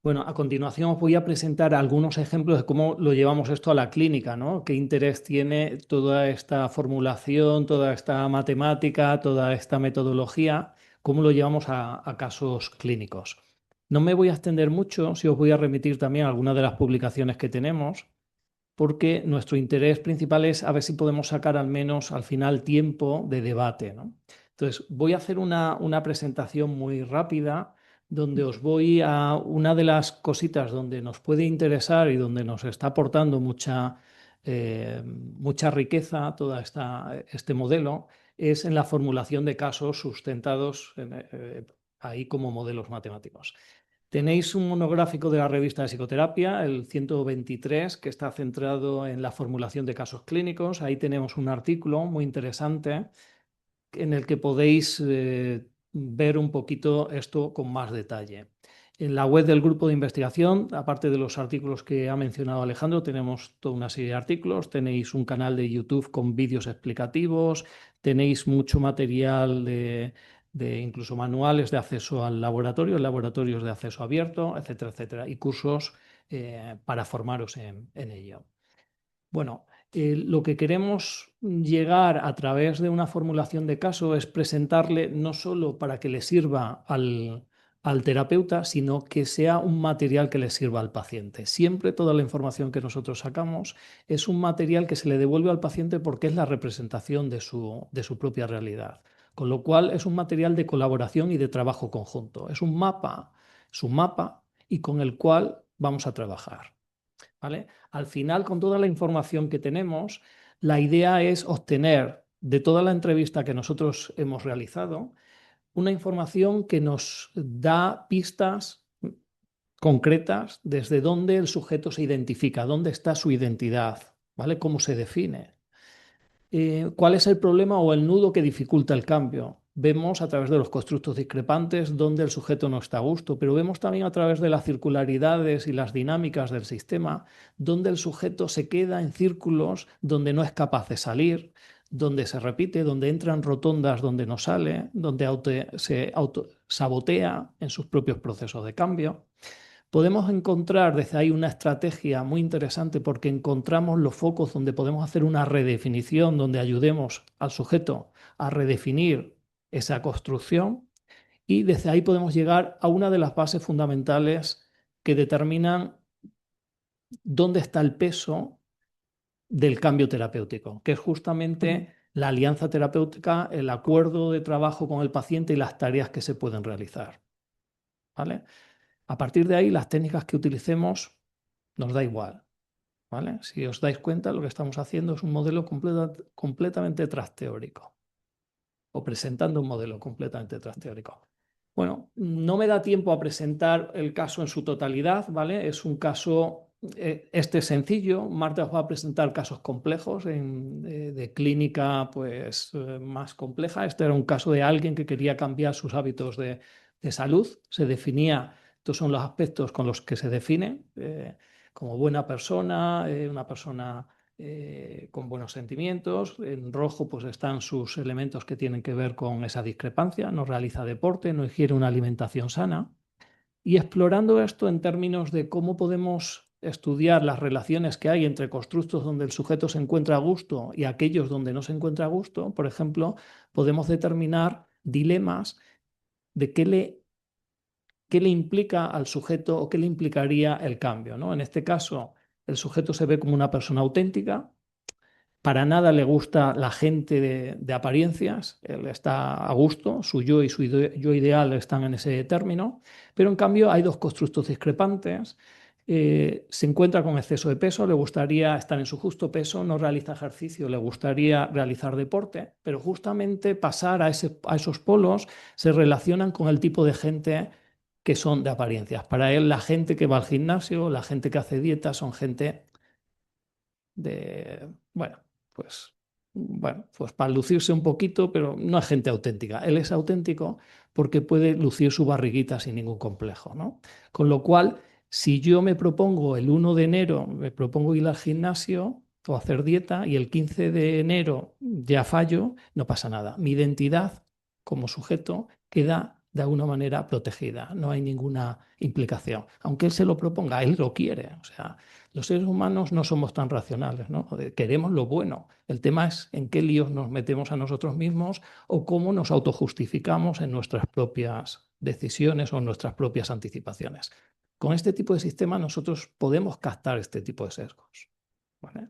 Bueno, a continuación os voy a presentar algunos ejemplos de cómo lo llevamos esto a la clínica, ¿no? ¿Qué interés tiene toda esta formulación, toda esta matemática, toda esta metodología? ¿Cómo lo llevamos a casos clínicos? No me voy a extender mucho, si os voy a remitir también a algunas de las publicaciones que tenemos, porque nuestro interés principal es a ver si podemos sacar al menos al final tiempo de debate, ¿no? Entonces, voy a hacer una presentación muy rápida donde os voy a una de las cositas donde nos puede interesar y donde nos está aportando mucha riqueza este modelo, es en la formulación de casos sustentados ahí como modelos matemáticos. Tenéis un monográfico de la revista de psicoterapia, el 123, que está centrado en la formulación de casos clínicos. Ahí tenemos un artículo muy interesante en el que podéis ver un poquito esto con más detalle. En la web del grupo de investigación, aparte de los artículos que ha mencionado Alejandro, tenemos toda una serie de artículos. Tenéis un canal de YouTube con vídeos explicativos, tenéis mucho material de incluso manuales de acceso al laboratorio, laboratorios de acceso abierto, etcétera, etcétera, y cursos para formaros en ello. Bueno, lo que queremos llegar a través de una formulación de caso es presentarle no solo para que le sirva al terapeuta, sino que sea un material que le sirva al paciente. Siempre toda la información que nosotros sacamos es un material que se le devuelve al paciente porque es la representación de su propia realidad. Con lo cual es un material de colaboración y de trabajo conjunto. Es un mapa, y con el cual vamos a trabajar. ¿Vale? Al final, con toda la información que tenemos, la idea es obtener de toda la entrevista que nosotros hemos realizado una información que nos da pistas concretas desde dónde el sujeto se identifica, dónde está su identidad, ¿vale? Cómo se define. ¿Cuál es el problema o el nudo que dificulta el cambio? Vemos a través de los constructos discrepantes donde el sujeto no está a gusto, pero vemos también a través de las circularidades y las dinámicas del sistema donde el sujeto se queda en círculos donde no es capaz de salir, donde se repite, donde entra en rotondas donde no sale, donde se sabotea en sus propios procesos de cambio. Podemos encontrar desde ahí una estrategia muy interesante porque encontramos los focos donde podemos hacer una redefinición, donde ayudemos al sujeto a redefinir esa construcción y desde ahí podemos llegar a una de las bases fundamentales que determinan dónde está el peso del cambio terapéutico, que es justamente la alianza terapéutica, el acuerdo de trabajo con el paciente y las tareas que se pueden realizar. ¿Vale? A partir de ahí, las técnicas que utilicemos nos da igual. ¿Vale? Si os dais cuenta, lo que estamos haciendo es un modelo completamente trasteórico o presentando un modelo completamente trasteórico. Bueno, no me da tiempo a presentar el caso en su totalidad, ¿vale? Es un caso, este sencillo. Marta os va a presentar casos complejos de clínica pues, más compleja. Este era un caso de alguien que quería cambiar sus hábitos de salud. Se definía, estos son los aspectos con los que se define, como buena persona, una persona con buenos sentimientos. En rojo pues están sus elementos que tienen que ver con esa discrepancia. No realiza deporte, no ingiere una alimentación sana. Y explorando esto en términos de cómo podemos estudiar las relaciones que hay entre constructos donde el sujeto se encuentra a gusto y aquellos donde no se encuentra a gusto, por ejemplo, podemos determinar dilemas de qué le implica al sujeto o qué le implicaría el cambio, ¿no? En este caso, el sujeto se ve como una persona auténtica. Para nada le gusta la gente de apariencias, él está a gusto, su yo y su yo ideal están en ese término, pero en cambio hay dos constructos discrepantes. Se encuentra con exceso de peso, le gustaría estar en su justo peso, no realiza ejercicio, le gustaría realizar deporte, pero justamente pasar a esos polos se relacionan con el tipo de gente que son de apariencias. Para él, la gente que va al gimnasio, la gente que hace dieta, son gente de, pues para lucirse un poquito, pero no es gente auténtica. Él es auténtico porque puede lucir su barriguita sin ningún complejo, ¿no? Con lo cual, si yo me propongo el 1 de enero, me propongo ir al gimnasio o hacer dieta y el 15 de enero ya fallo, no pasa nada. Mi identidad como sujeto queda de alguna manera protegida, no hay ninguna implicación. Aunque él se lo proponga, él lo quiere. O sea, los seres humanos no somos tan racionales, ¿no? Queremos lo bueno. El tema es en qué líos nos metemos a nosotros mismos o cómo nos autojustificamos en nuestras propias decisiones o en nuestras propias anticipaciones. Con este tipo de sistema nosotros podemos captar este tipo de sesgos, ¿vale?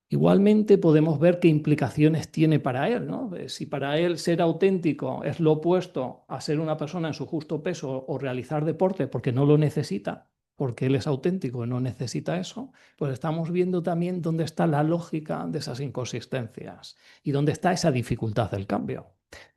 Igualmente podemos ver qué implicaciones tiene para él, ¿no? Si para él ser auténtico es lo opuesto a ser una persona en su justo peso o realizar deporte porque no lo necesita, porque él es auténtico y no necesita eso, pues estamos viendo también dónde está la lógica de esas inconsistencias y dónde está esa dificultad del cambio.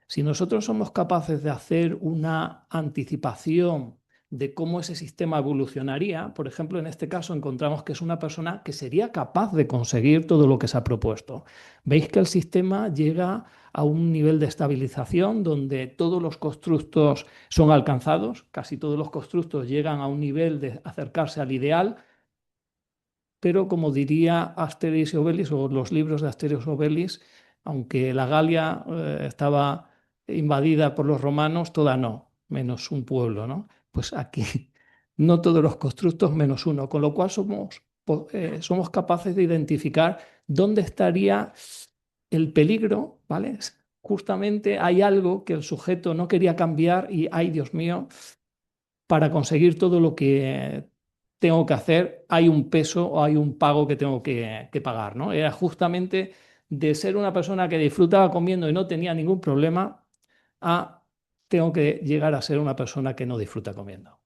Si nosotros somos capaces de hacer una anticipación de cómo ese sistema evolucionaría, por ejemplo, en este caso encontramos que es una persona que sería capaz de conseguir todo lo que se ha propuesto. Veis que el sistema llega a un nivel de estabilización donde todos los constructos son alcanzados, casi todos los constructos llegan a un nivel de acercarse al ideal, pero como diría Asterix y Obelix o los libros de Asterix y Obelix, aunque la Galia estaba invadida por los romanos, toda no, menos un pueblo, ¿no? Pues aquí no todos los constructos menos uno, con lo cual somos capaces de identificar dónde estaría el peligro, ¿vale? Justamente hay algo que el sujeto no quería cambiar y, ay, Dios mío, para conseguir todo lo que tengo que hacer, hay un peso o hay un pago que tengo que pagar, ¿no? Era justamente de ser una persona que disfrutaba comiendo y no tenía ningún problema a tengo que llegar a ser una persona que no disfruta comiendo,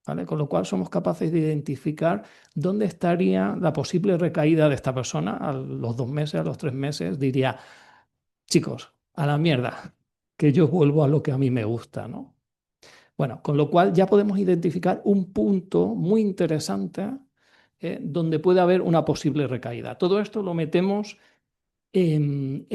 ¿vale? Con lo cual somos capaces de identificar dónde estaría la posible recaída de esta persona a los 2 meses, a los 3 meses, diría, chicos, a la mierda, que yo vuelvo a lo que a mí me gusta, ¿no? Bueno, con lo cual ya podemos identificar un punto muy interesante donde puede haber una posible recaída. Todo esto lo metemos en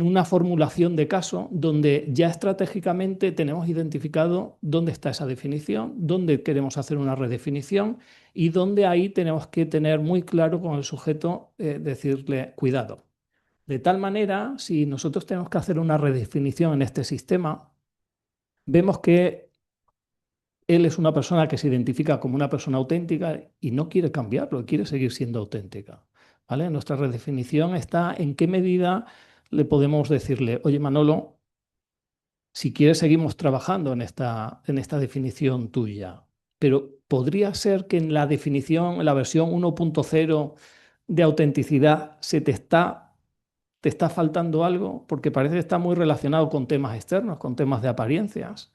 una formulación de caso donde ya estratégicamente tenemos identificado dónde está esa definición, dónde queremos hacer una redefinición y dónde ahí tenemos que tener muy claro con el sujeto, decirle cuidado. De tal manera, si nosotros tenemos que hacer una redefinición en este sistema, vemos que él es una persona que se identifica como una persona auténtica y no quiere cambiarlo, quiere seguir siendo auténtica, ¿vale? Nuestra redefinición está en qué medida le podemos decirle, oye Manolo, si quieres seguimos trabajando en esta definición tuya, pero podría ser que en la definición, en la versión 1.0 de autenticidad te está faltando algo porque parece que está muy relacionado con temas externos, con temas de apariencias.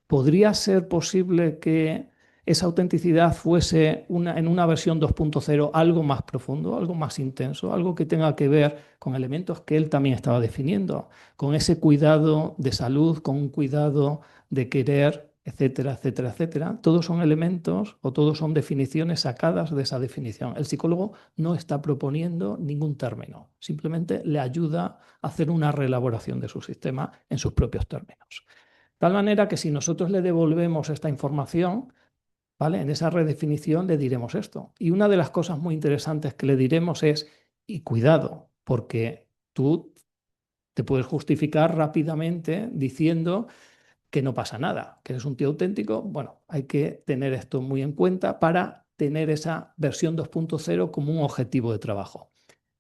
¿Podría ser posible que esa autenticidad fuese en una versión 2.0 algo más profundo, algo más intenso, algo que tenga que ver con elementos que él también estaba definiendo, con ese cuidado de salud, con un cuidado de querer, etcétera, etcétera, etcétera? Todos son elementos o todos son definiciones sacadas de esa definición. El psicólogo no está proponiendo ningún término, simplemente le ayuda a hacer una reelaboración de su sistema en sus propios términos. Tal manera que si nosotros le devolvemos esta información, ¿vale? En esa redefinición le diremos esto. Y una de las cosas muy interesantes que le diremos es, y cuidado, porque tú te puedes justificar rápidamente diciendo que no pasa nada, que eres un tío auténtico. Bueno, hay que tener esto muy en cuenta para tener esa versión 2.0 como un objetivo de trabajo.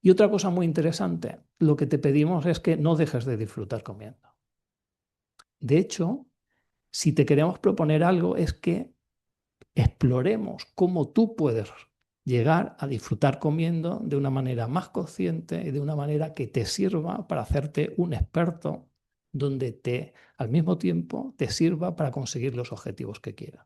Y otra cosa muy interesante, lo que te pedimos es que no dejes de disfrutar comiendo. De hecho, si te queremos proponer algo es que exploremos cómo tú puedes llegar a disfrutar comiendo de una manera más consciente y de una manera que te sirva para hacerte un experto donde al mismo tiempo te sirva para conseguir los objetivos que quieras.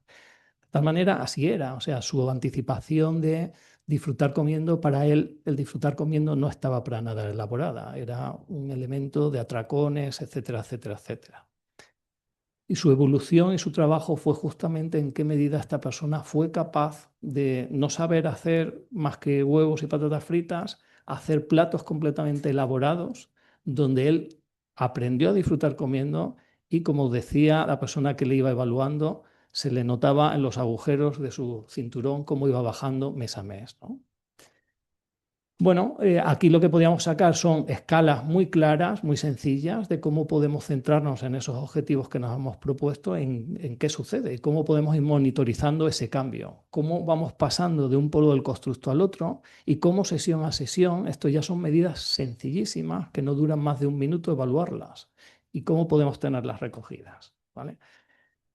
De tal manera, así era, o sea, su anticipación de disfrutar comiendo, para él el disfrutar comiendo no estaba para nada elaborada, era un elemento de atracones, etcétera, etcétera, etcétera. Y su evolución y su trabajo fue justamente en qué medida esta persona fue capaz de no saber hacer más que huevos y patatas fritas, hacer platos completamente elaborados, donde él aprendió a disfrutar comiendo y, como decía la persona que le iba evaluando, se le notaba en los agujeros de su cinturón cómo iba bajando mes a mes, ¿no? Bueno, aquí lo que podríamos sacar son escalas muy claras, muy sencillas, de cómo podemos centrarnos en esos objetivos que nos hemos propuesto, en qué sucede y cómo podemos ir monitorizando ese cambio, cómo vamos pasando de un polo del constructo al otro y cómo sesión a sesión, esto ya son medidas sencillísimas que no duran más de un minuto evaluarlas y cómo podemos tenerlas recogidas, ¿vale?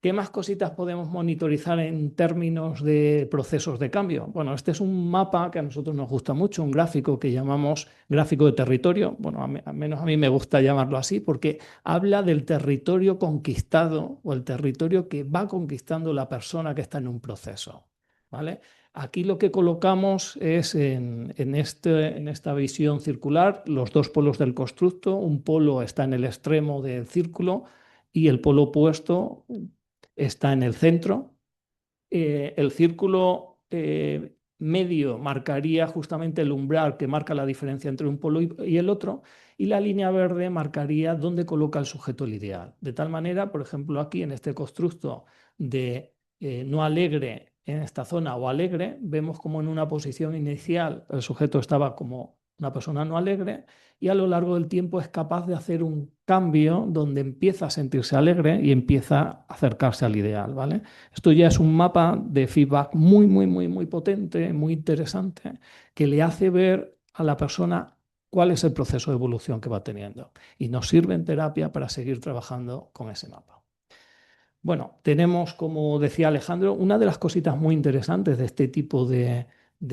¿Qué más cositas podemos monitorizar en términos de procesos de cambio? Bueno, este es un mapa que a nosotros nos gusta mucho, un gráfico que llamamos gráfico de territorio. Bueno, al menos a mí me gusta llamarlo así porque habla del territorio conquistado o el territorio que va conquistando la persona que está en un proceso, ¿vale? Aquí lo que colocamos es en esta visión circular los dos polos del constructo. Un polo está en el extremo del círculo y el polo opuesto está en el centro. El círculo medio marcaría justamente el umbral que marca la diferencia entre un polo y el otro, y la línea verde marcaría dónde coloca el sujeto el ideal. De tal manera, por ejemplo, aquí en este constructo de no alegre en esta zona o alegre, vemos como en una posición inicial el sujeto estaba como una persona no alegre y a lo largo del tiempo es capaz de hacer un cambio donde empieza a sentirse alegre y empieza a acercarse al ideal, ¿vale? Esto ya es un mapa de feedback muy, muy, muy, muy potente, muy interesante, que le hace ver a la persona cuál es el proceso de evolución que va teniendo. Y nos sirve en terapia para seguir trabajando con ese mapa. Bueno, tenemos, como decía Alejandro, una de las cositas muy interesantes de este tipo de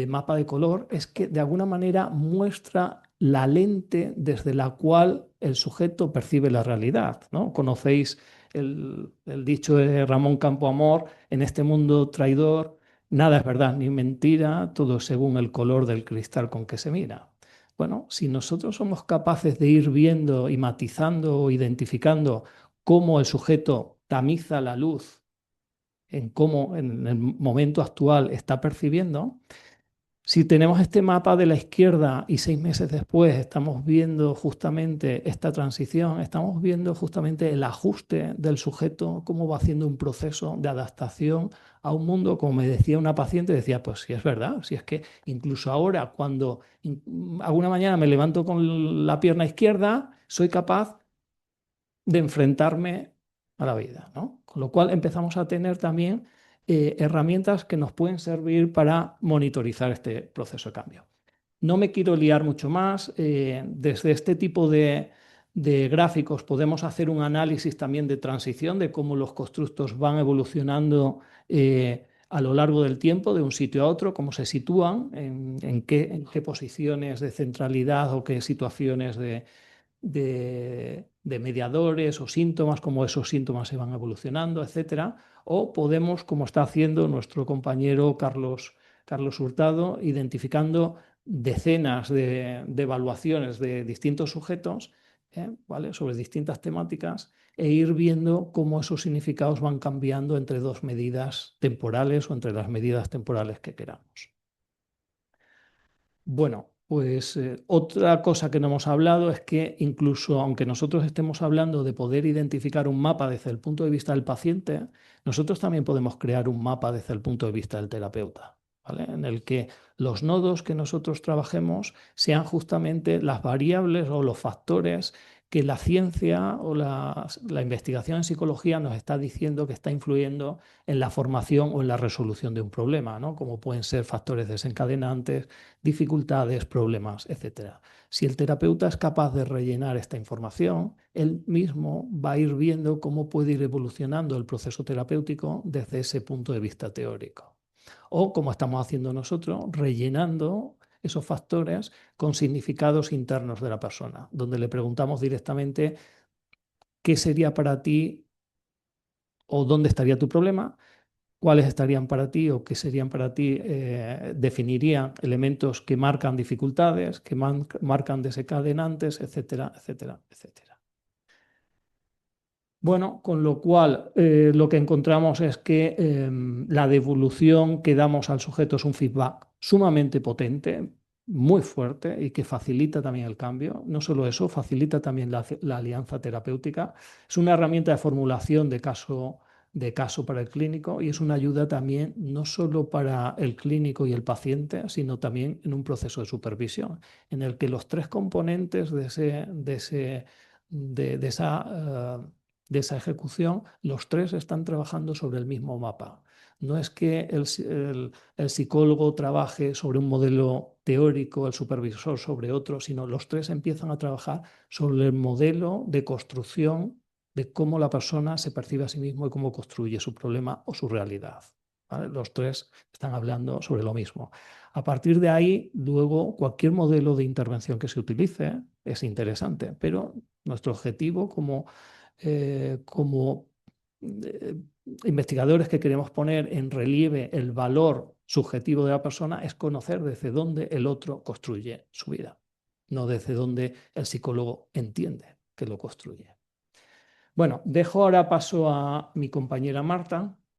mapa de color es que de alguna manera muestra la lente desde la cual el sujeto percibe la realidad, ¿no? Conocéis el dicho de Ramón Campoamor: en este mundo traidor, nada es verdad ni mentira, todo es según el color del cristal con que se mira. Bueno, si nosotros somos capaces de ir viendo y matizando o identificando cómo el sujeto tamiza la luz en cómo en el momento actual está percibiendo. Si tenemos este mapa de la izquierda y 6 meses después estamos viendo justamente esta transición, estamos viendo justamente el ajuste del sujeto, cómo va haciendo un proceso de adaptación a un mundo, como me decía una paciente, decía, pues sí es verdad, si es que incluso ahora cuando alguna mañana me levanto con la pierna izquierda, soy capaz de enfrentarme a la vida, ¿no? Con lo cual empezamos a tener también herramientas que nos pueden servir para monitorizar este proceso de cambio. No me quiero liar mucho más. Desde este tipo de gráficos podemos hacer un análisis también de transición, de cómo los constructos van evolucionando a lo largo del tiempo, de un sitio a otro, cómo se sitúan, en qué posiciones de centralidad o qué situaciones de mediadores o síntomas, cómo esos síntomas se van evolucionando, etcétera. O podemos, como está haciendo nuestro compañero Carlos Hurtado, identificando decenas de evaluaciones de distintos sujetos, ¿vale? Sobre distintas temáticas, e ir viendo cómo esos significados van cambiando entre dos medidas temporales o entre las medidas temporales que queramos. Bueno, pues otra cosa que no hemos hablado es que incluso aunque nosotros estemos hablando de poder identificar un mapa desde el punto de vista del paciente, nosotros también podemos crear un mapa desde el punto de vista del terapeuta, ¿vale? En el que los nodos que nosotros trabajemos sean justamente las variables o los factores que la ciencia o la investigación en psicología nos está diciendo que está influyendo en la formación o en la resolución de un problema, ¿no? Como pueden ser factores desencadenantes, dificultades, problemas, etcétera. Si el terapeuta es capaz de rellenar esta información, él mismo va a ir viendo cómo puede ir evolucionando el proceso terapéutico desde ese punto de vista teórico. O, como estamos haciendo nosotros, rellenando esos factores con significados internos de la persona, donde le preguntamos directamente qué sería para ti o dónde estaría tu problema, cuáles estarían para ti o qué serían para ti, definirían elementos que marcan dificultades, que marcan desencadenantes, etcétera, etcétera, etcétera. Bueno, con lo cual lo que encontramos es que la devolución que damos al sujeto es un feedback sumamente potente, muy fuerte y que facilita también el cambio. No solo eso, facilita también la alianza terapéutica. Es una herramienta de formulación de caso para el clínico y es una ayuda también no solo para el clínico y el paciente, sino también en un proceso de supervisión, en el que los tres componentes de esa ejecución, los tres están trabajando sobre el mismo mapa. No es que el psicólogo trabaje sobre un modelo teórico, el supervisor sobre otro, sino los tres empiezan a trabajar sobre el modelo de construcción de cómo la persona se percibe a sí mismo y cómo construye su problema o su realidad. ¿Vale? Los tres están hablando sobre lo mismo. A partir de ahí, luego, cualquier modelo de intervención que se utilice es interesante, pero nuestro objetivo como investigadores que queremos poner en relieve el valor subjetivo de la persona es conocer desde dónde el otro construye su vida, no desde dónde el psicólogo entiende que lo construye. Bueno, dejo ahora paso a mi compañera Marta,